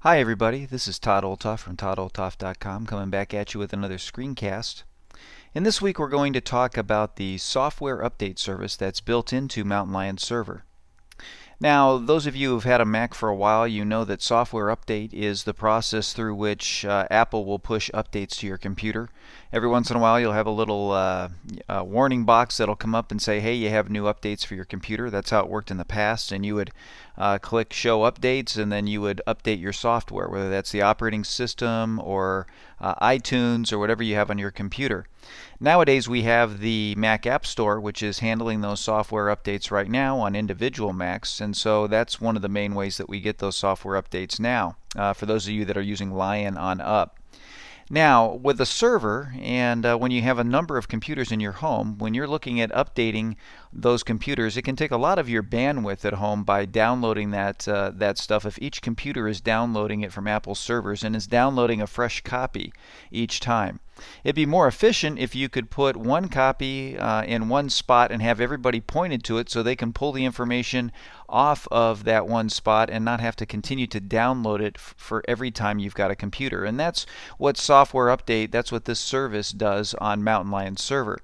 Hi everybody, this is Todd Olthoff from toddolthoff.com coming back at you with another screencast. And this week we're going to talk about the software update service that's built into Mountain Lion Server. Now, those of you who've had a Mac for a while, you know that software update is the process through which Apple will push updates to your computer. Every once in a while you'll have a little warning box that'll come up and say, hey, you have new updates for your computer. That's how it worked in the past, and you would click show updates and then you would update your software, whether that's the operating system or iTunes or whatever you have on your computer. Nowadays we have the Mac App Store, which is handling those software updates right now on individual Macs, and so that's one of the main ways that we get those software updates now for those of you that are using Lion on up. Now, with a server, and when you have a number of computers in your home, when you're looking at updating those computers, it can take a lot of your bandwidth at home by downloading that stuff. If each computer is downloading it from Apple servers and is downloading a fresh copy each time, it'd be more efficient if you could put one copy in one spot and have everybody pointed to it so they can pull the information off of that one spot and not have to continue to download it for every time you've got a computer. And that's what software update, that's what this service does on Mountain Lion Server.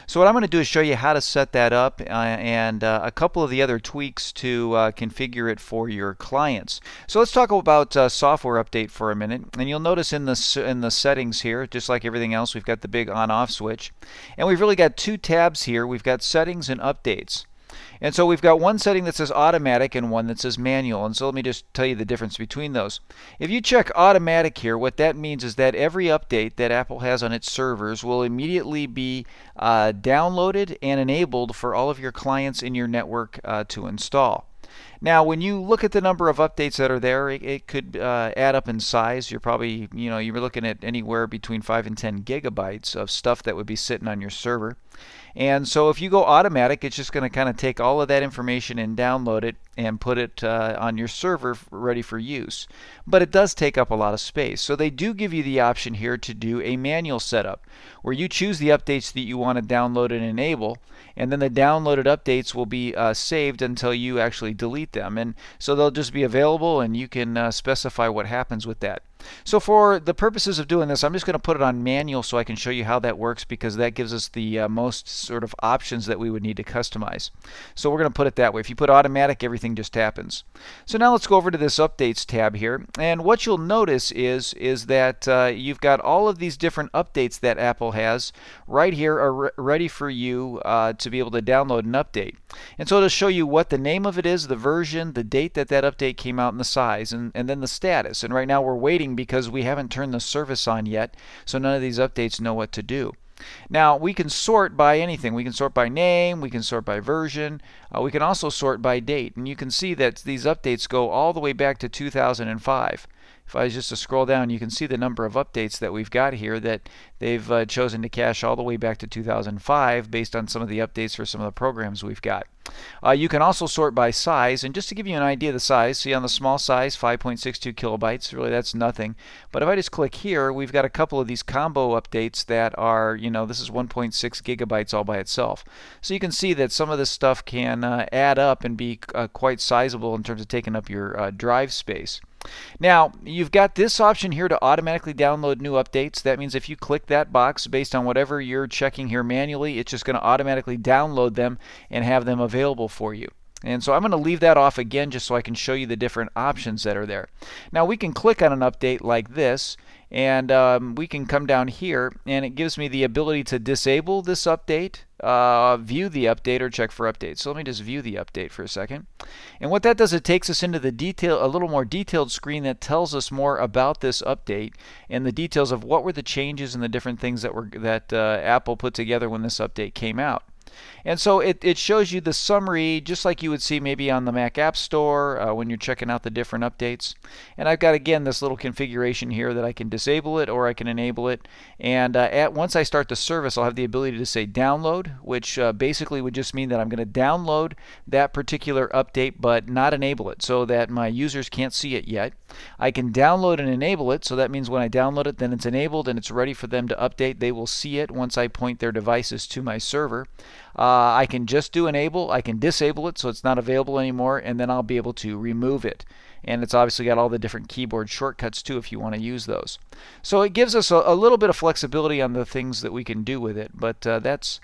So what I'm going to do is show you how to set that up and a couple of the other tweaks to configure it for your clients. So let's talk about software update for a minute, and you'll notice in the settings here, just like everything else, we've got the big on-off switch, and we've really got two tabs here. We've got settings and updates. And so we've got one setting that says automatic and one that says manual. And so let me just tell you the difference between those. If you check automatic here, what that means is that every update that Apple has on its servers will immediately be downloaded and enabled for all of your clients in your network to install. Now, when you look at the number of updates that are there, it could add up in size. You're probably, you're looking at anywhere between 5 and 10 gigabytes of stuff that would be sitting on your server. And so if you go automatic, it's just going to kind of take all of that information and download it and put it on your server ready for use. But it does take up a lot of space. So they do give you the option here to do a manual setup where you choose the updates that you want to download and enable, and then the downloaded updates will be saved until you actually delete them. And so they'll just be available, and you can specify what happens with that. So for the purposes of doing this, I'm just going to put it on manual so I can show you how that works, because that gives us the most sort of options that we would need to customize. So we're going to put it that way. If you put automatic, everything just happens. So now let's go over to this updates tab here, and what you'll notice is that you've got all of these different updates that Apple has right here are ready for you to be able to download and update. And so it'll show you what the name of it is, the version, the date that update came out, and the size, and then the status. And right now we're waiting because we haven't turned the service on yet, so none of these updates know what to do. Now, we can sort by anything. We can sort by name, we can sort by version, we can also sort by date. And you can see that these updates go all the way back to 2005. If I was just to scroll down, you can see the number of updates that we've got here that they've chosen to cache all the way back to 2005 based on some of the updates for some of the programs we've got. You can also sort by size, and just to give you an idea of the size, see on the small size, 5.62 kilobytes, really that's nothing. But if I just click here, we've got a couple of these combo updates that are, this is 1.6 gigabytes all by itself. So you can see that some of this stuff can add up and be quite sizable in terms of taking up your drive space. Now, you've got this option here to automatically download new updates. That means if you click that box based on whatever you're checking here manually, it's just going to automatically download them and have them available for you. And so I'm going to leave that off again just so I can show you the different options that are there. Now, we can click on an update like this, and we can come down here, and it gives me the ability to disable this update, view the update, or check for updates. So let me just view the update for a second. And what that does, it takes us into the a little more detailed screen that tells us more about this update and the details of what were the changes and the different things that Apple put together when this update came out. And so it shows you the summary just like you would see maybe on the Mac App Store when you're checking out the different updates. And I've got again this little configuration here that I can disable it or I can enable it. And once I start the service, I'll have the ability to say download, which basically would just mean that I'm going to download that particular update but not enable it so that my users can't see it yet. I can download and enable it, so that means when I download it, then it's enabled and it's ready for them to update. They will see it once I point their devices to my server. I can just do enable. I can disable it so it's not available anymore, and then I'll be able to remove it. And it's obviously got all the different keyboard shortcuts too if you want to use those. So it gives us a little bit of flexibility on the things that we can do with it, but that's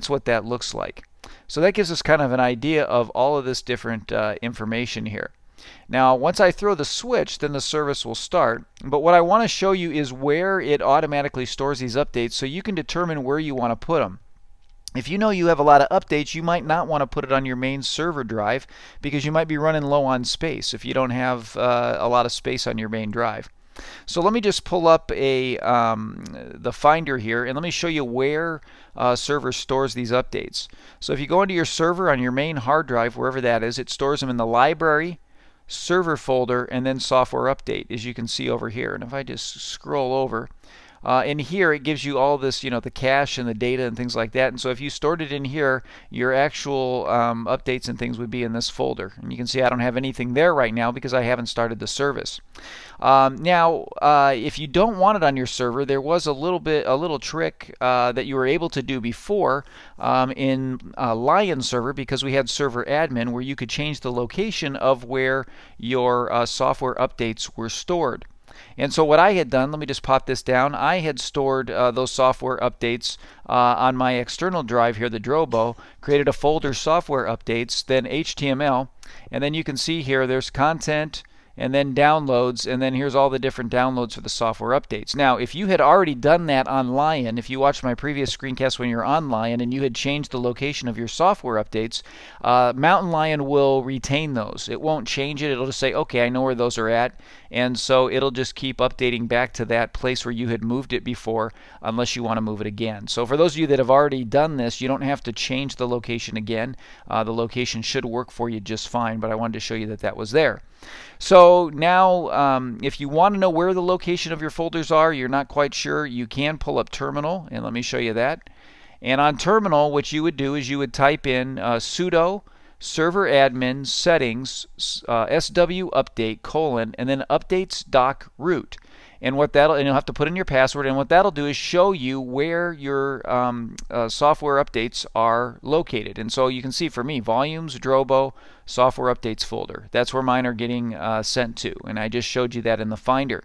what that looks like. So that gives us kind of an idea of all of this different information here. Now once I throw the switch, then the service will start, but what I want to show you is where it automatically stores these updates so you can determine where you want to put them. If you know you have a lot of updates, you might not want to put it on your main server drive because you might be running low on space if you don't have a lot of space on your main drive. So let me just pull up the Finder here, and let me show you where Server stores these updates. So if you go into your server on your main hard drive, wherever that is, it stores them in the Library, Server folder, and then Software Update, as you can see over here. And if I just scroll over, in here it gives you all this, the cache and the data and things like that. And so if you stored it in here, your actual updates and things would be in this folder. And you can see I don't have anything there right now because I haven't started the service. Now, if you don't want it on your server, there was a little trick that you were able to do before in Lion server, because we had server admin, where you could change the location of where your software updates were stored. And so what I had done, let me just pop this down, I had stored those software updates on my external drive here, the Drobo, created a folder, software updates, then HTML, and then you can see here there's content, and then downloads, and then here's all the different downloads for the software updates. Now, if you had already done that on Lion, if you watched my previous screencast when you're on Lion and you had changed the location of your software updates, Mountain Lion will retain those. It won't change it. It'll just say, okay, I know where those are at, and so it'll just keep updating back to that place where you had moved it before, unless you want to move it again. So for those of you that have already done this, you don't have to change the location again. The location should work for you just fine, but I wanted to show you that that was there. So now if you want to know where the location of your folders are, you're not quite sure, you can pull up Terminal, and let me show you that. And on Terminal, what you would do is you would type in sudo server admin settings sw update : and then updates doc root. And you'll have to put in your password, and what that'll do is show you where your software updates are located. And so you can see for me, volumes, Drobo, software updates folder. That's where mine are getting sent to, and I just showed you that in the Finder.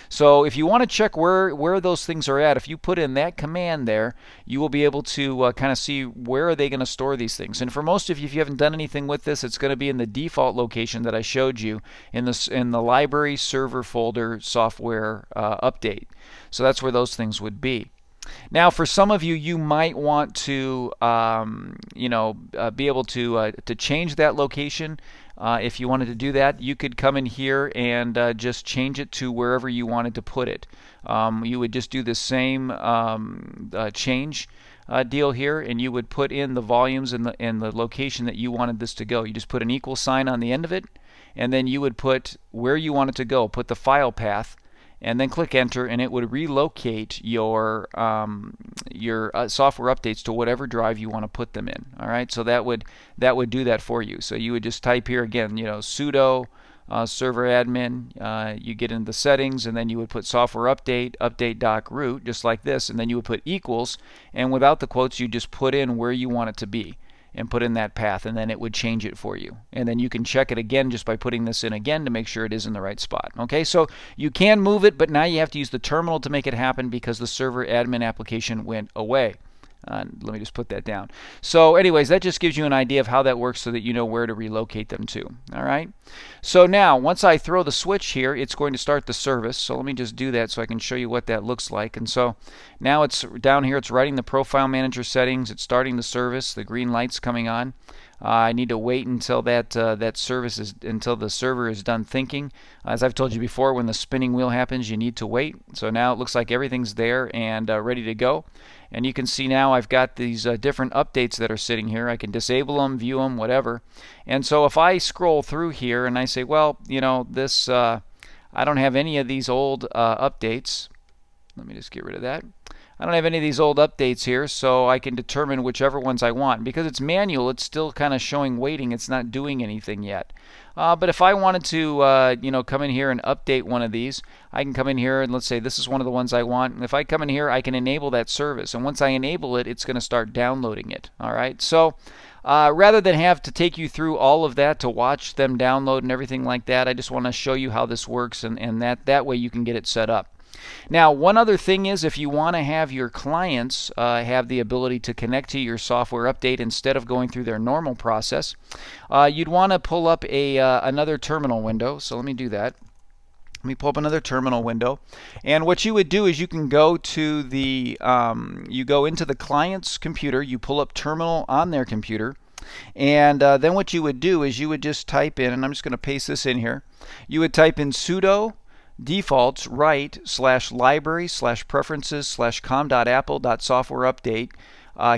So if you want to check where those things are at, if you put in that command there, you will be able to kind of see where are they going to store these things. And for most of you, if you haven't done anything with this, it's going to be in the default location that I showed you in the Library Server folder, software update. So that's where those things would be. Now, for some of you, you might want to, be able to change that location. If you wanted to do that, you could come in here and just change it to wherever you wanted to put it. You would just do the same change deal here, and you would put in the volumes and the location that you wanted this to go. You just put an equal sign on the end of it, and then you would put where you want it to go, put the file path, and then click enter, and it would relocate your software updates to whatever drive you want to put them in. All right, so that would do that for you. So you would just type here again, sudo server admin. You get into the settings, and then you would put software update doc root, just like this, and then you would put equals, and without the quotes, you just put in where you want it to be and put in that path, and then it would change it for you. And then you can check it again just by putting this in again to make sure it is in the right spot. Okay, so you can move it, but now you have to use the terminal to make it happen because the server admin application went away. Let me just put that down. So anyways, that just gives you an idea of how that works so that you know where to relocate them to. All right. So now, once I throw the switch here, it's going to start the service. So let me just do that so I can show you what that looks like. And so now it's down here, it's writing the profile manager settings, it's starting the service, the green light's coming on. I need to wait until until the server is done thinking. As I've told you before, when the spinning wheel happens, you need to wait. So now it looks like everything's there and ready to go. And you can see now I've got these different updates that are sitting here. I can disable them, view them, whatever. And so if I scroll through here and I say, well, this I don't have any of these old updates. Let me just get rid of that. I don't have any of these old updates here, so I can determine whichever ones I want. Because it's manual, it's still kind of showing waiting. It's not doing anything yet. But if I wanted to, come in here and update one of these, I can come in here and let's say this is one of the ones I want. And if I come in here, I can enable that service. And once I enable it, it's going to start downloading it. All right. So rather than have to take you through all of that to watch them download and everything like that, I just want to show you how this works, and that way you can get it set up. Now, one other thing is if you want to have your clients have the ability to connect to your software update instead of going through their normal process, you'd want to pull up another terminal window. So let me do that. Let me pull up another terminal window, and what you would do is you can go to the you go into the client's computer, you pull up terminal on their computer, and then what you would do is you would just type in, and I'm just going to paste this in here, you would type in sudo defaults right /library /preferences /com.apple.software update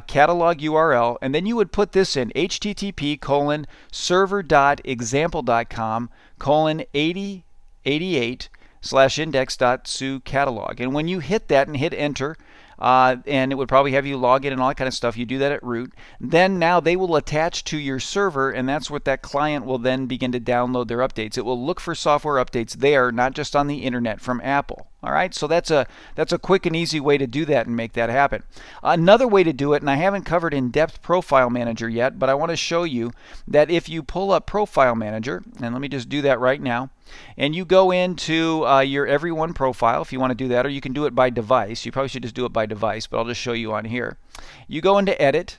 catalog URL, and then you would put this in http://server.example.com:8088/index.su catalog. And when you hit that and hit enter, and it would probably have you log in and all that kind of stuff. You do that at root. Then now they will attach to your server, and that's what that client will then begin to download their updates. It will look for software updates there, not just on the internet from Apple. All right, so that's a quick and easy way to do that and make that happen. Another way to do it, and I haven't covered in-depth Profile Manager yet, but I want to show you that if you pull up Profile Manager, and let me just do that right now, and you go into your Everyone profile if you want to do that, or you can do it by device. You probably should just do it by device, but I'll just show you on here. You go into Edit,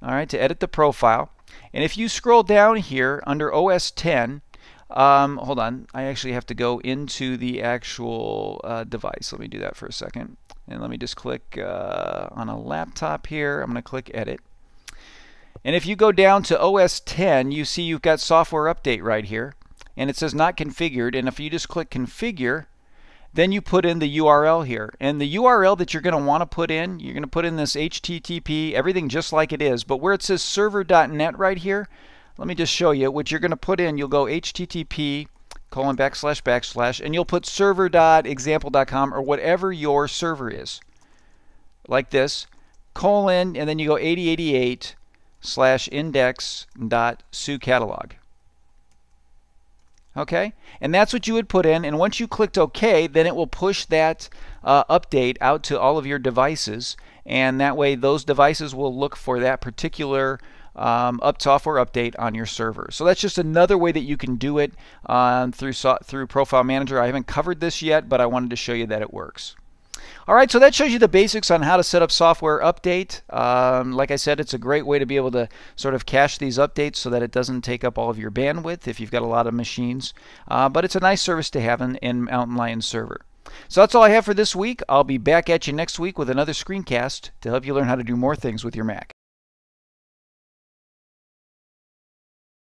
all right, to edit the profile, and if you scroll down here under OS 10, hold on, I actually have to go into the actual device. Let me do that for a second, and let me just click on a laptop here. I'm going to click Edit, and if you go down to OS 10, you see you've got Software Update right here, and it says not configured, and if you just click configure, then you put in the URL here, and the URL that you're going to want to put in, you're going to put in this HTTP, everything just like it is, but where it says server.net right here, let me just show you what you're going to put in. You'll go http:// and you'll put server.example.com or whatever your server is, like this, and then you go 8088/index.su catalog. Okay, and that's what you would put in, and once you clicked OK, then it will push that update out to all of your devices, and that way those devices will look for that particular software update on your server. So that's just another way that you can do it through Profile Manager. I haven't covered this yet, but I wanted to show you that it works. All right, so that shows you the basics on how to set up software update. Like I said, it's a great way to be able to sort of cache these updates so that it doesn't take up all of your bandwidth if you've got a lot of machines. But it's a nice service to have in Mountain Lion Server. So that's all I have for this week. I'll be back at you next week with another screencast to help you learn how to do more things with your Mac.